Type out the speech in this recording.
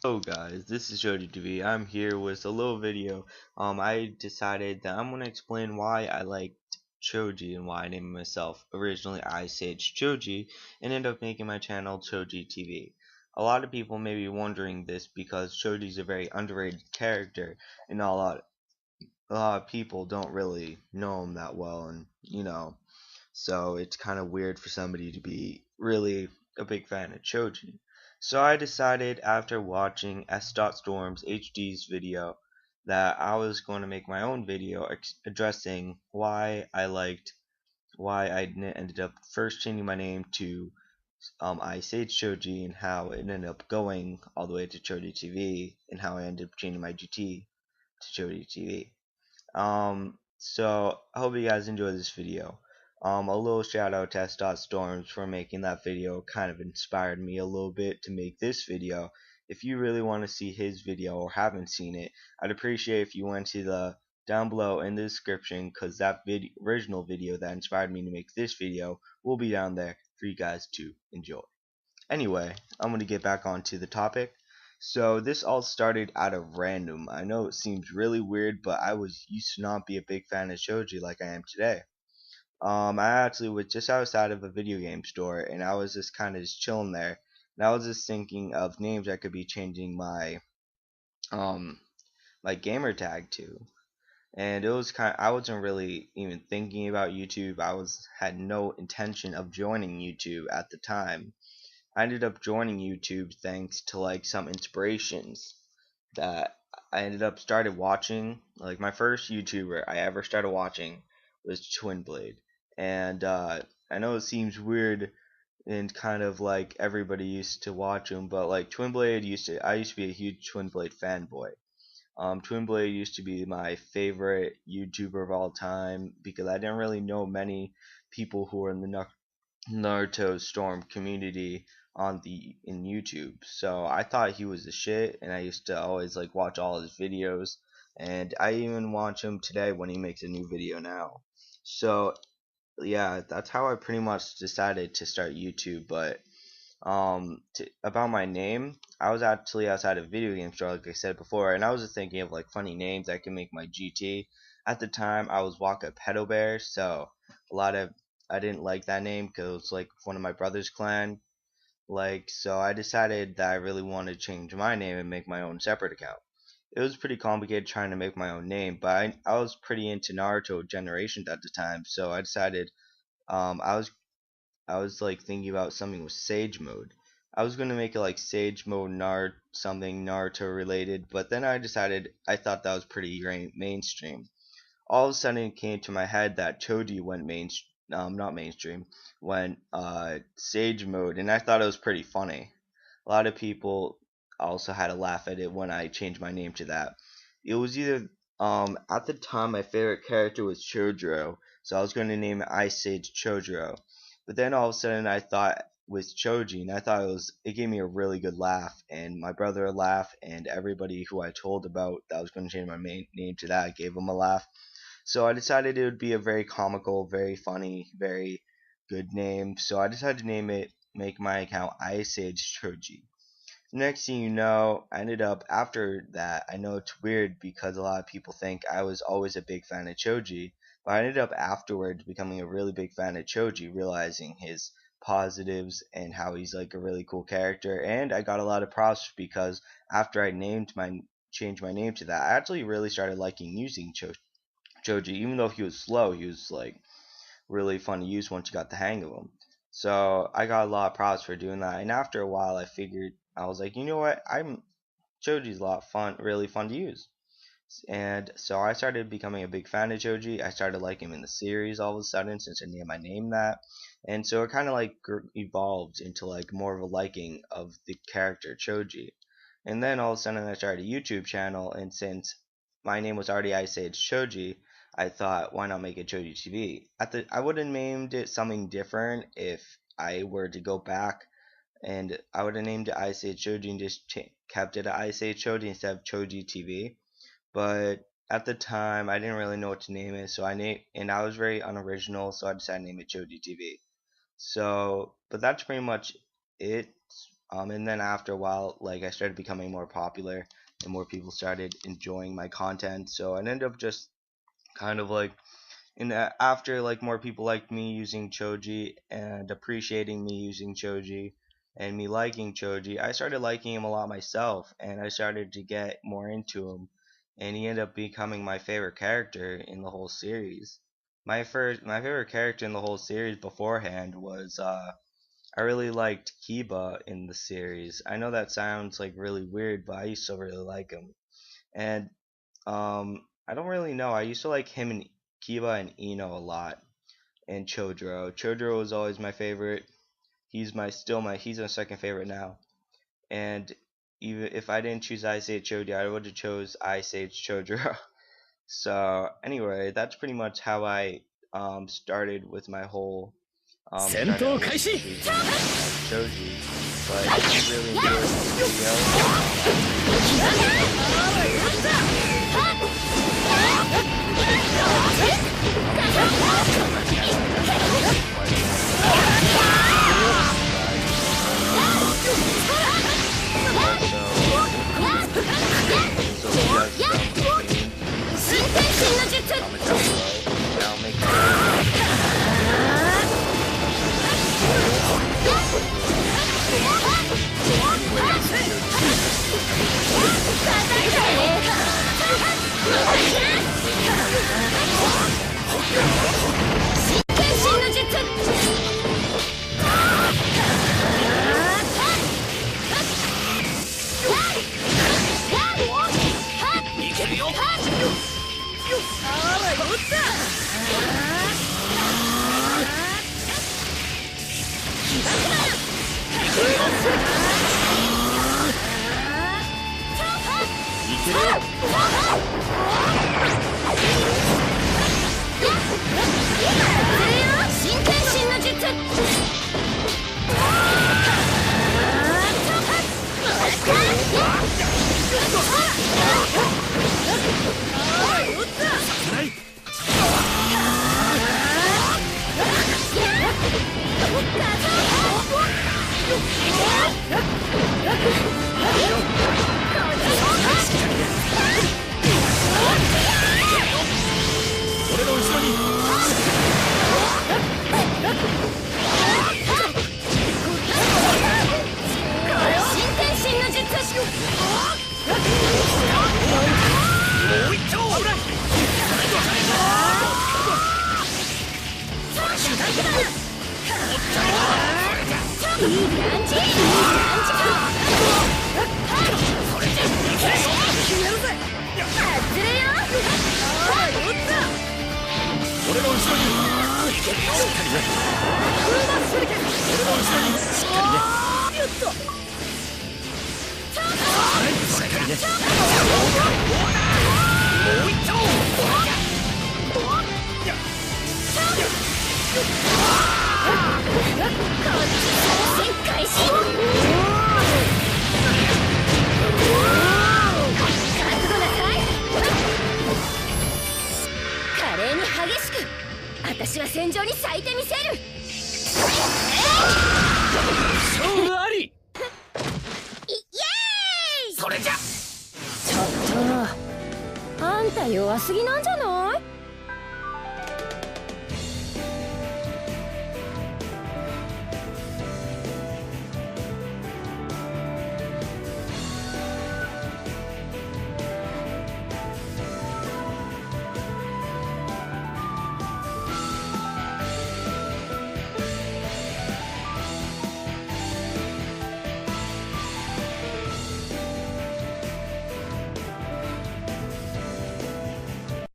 Hello guys, this is ChojiTV. I'm here with a little video. I decided that I'm gonna explain why I liked Choji and why I named myself. Originally I said Choji and ended up making my channel ChojiTV. A lot of people may be wondering this because Choji is a very underrated character and a lot of people don't really know him that well, and so it's kind of weird for somebody to be really a big fan of Choji. So I decided after watching Sdot Storm's HD's video that I was going to make my own video addressing why I ended up first changing my name to Ice Age Choji, and how it ended up going all the way to Choji TV, and how I ended up changing my GT to Choji TV. So I hope you guys enjoy this video. A little shout out to Sdot Storms for making that video. Kind of inspired me a little bit to make this video. If you really want to see his video or haven't seen it, I'd appreciate if you went to the down below in the description, because that original video that inspired me to make this video will be down there for you guys to enjoy. Anyway, I'm going to get back onto the topic. So this all started out of random. I know it seems really weird, but I used to not be a big fan of shoji like I am today. I actually was just outside of a video game store, and I was just kind of just chilling there, and I was just thinking of names I could be changing um my gamer tag to. And it was I wasn't really even thinking about YouTube. Had no intention of joining YouTube at the time. I ended up joining YouTube thanks to like some inspirations that I ended up started watching. Like my first YouTuber I ever started watching was Twin Blade, and I know it seems weird and kind of like everybody used to watch him, but like Twin Blade I used to be a huge Twin Blade fanboy. Twin Blade used to be my favorite YouTuber of all time because I didn't really know many people who were in the Naruto Storm community in YouTube. So I thought he was the shit, and I used to always like watch all his videos, and I even watch him today when he makes a new video now. So yeah, that's how I pretty much decided to start YouTube. But about my name, I was actually outside of video game store like I said before, and I was just thinking of like funny names I can make my GT. At the time I was Waka Pedo Bear, so a lot of I didn't like that name because it was like one of my brother's clan. So I decided that I really wanted to change my name and make my own separate account. It was pretty complicated trying to make my own name, but I was pretty into Naruto generations at the time, so I decided um I was I was like thinking about something with Sage Mode. I was gonna make it like Sage Mode something Naruto related, but then I decided I thought that was pretty mainstream. All of a sudden it came to my head that Choji went not mainstream, went Sage Mode, and I thought it was pretty funny. A lot of people also had a laugh at it when I changed my name to that. It was either at the time my favorite character was Chojuro, so I was going to name it Ice Sage Chojuro. But then all of a sudden I thought with Choji, and I thought it gave me a really good laugh, and my brother laughed, and everybody who I told about that I was going to change my name to that gave him a laugh. So I decided it would be a very comical, very funny, very good name. So I decided to make my account Ice Age Choji. Next thing you know, I ended up after that. I know it's weird because a lot of people think I was always a big fan of Choji, but I ended up afterwards becoming a really big fan of Choji, realizing his positives and how he's like a really cool character. And I got a lot of props because after I changed my name to that, I actually really started liking using Choji. Even though he was slow, he was like really fun to use once you got the hang of him. So I got a lot of props for doing that. And after a while, I was like, you know what? I'm Choji's a lot fun, really fun to use. And so I started becoming a big fan of Choji. I started liking him in the series all of a sudden since I named my name that. And so it kind of like evolved into like more of a liking of the character Choji. And then all of a sudden I started a YouTube channel, and since my name was already Ice Age Choji, I thought, why not make it Choji TV? I would have named it something different if I were to go back, and I would have named it Ice Age Choji and just kept it Ice Age Choji instead of Choji TV. But at the time, I didn't really know what to name it, so and I was very unoriginal, so I decided to name it Choji TV. So, but that's pretty much it. And then after a while, like I started becoming more popular and more people started enjoying my content. So I ended up just kind of like after like more people liked me using Choji and appreciating me using Choji and me liking Choji, I started liking him a lot myself, and I started to get more into him, and he ended up becoming my favorite character in the whole series. My favorite character in the whole series beforehand was I really liked Kiba in the series. I know that sounds like really weird, but I used to really like him. And I don't really know. I used to like him and Kiba and Ino a lot, and Chodro. Chodro was always my favorite. He's my second favorite now. And even if I didn't choose Ice Age Chodro, I would have chose Ice Age Chodro. So anyway, that's pretty much how I started with my whole started out with choosing Choji. But if you really enjoyed this video,あんた弱すぎなんじゃない？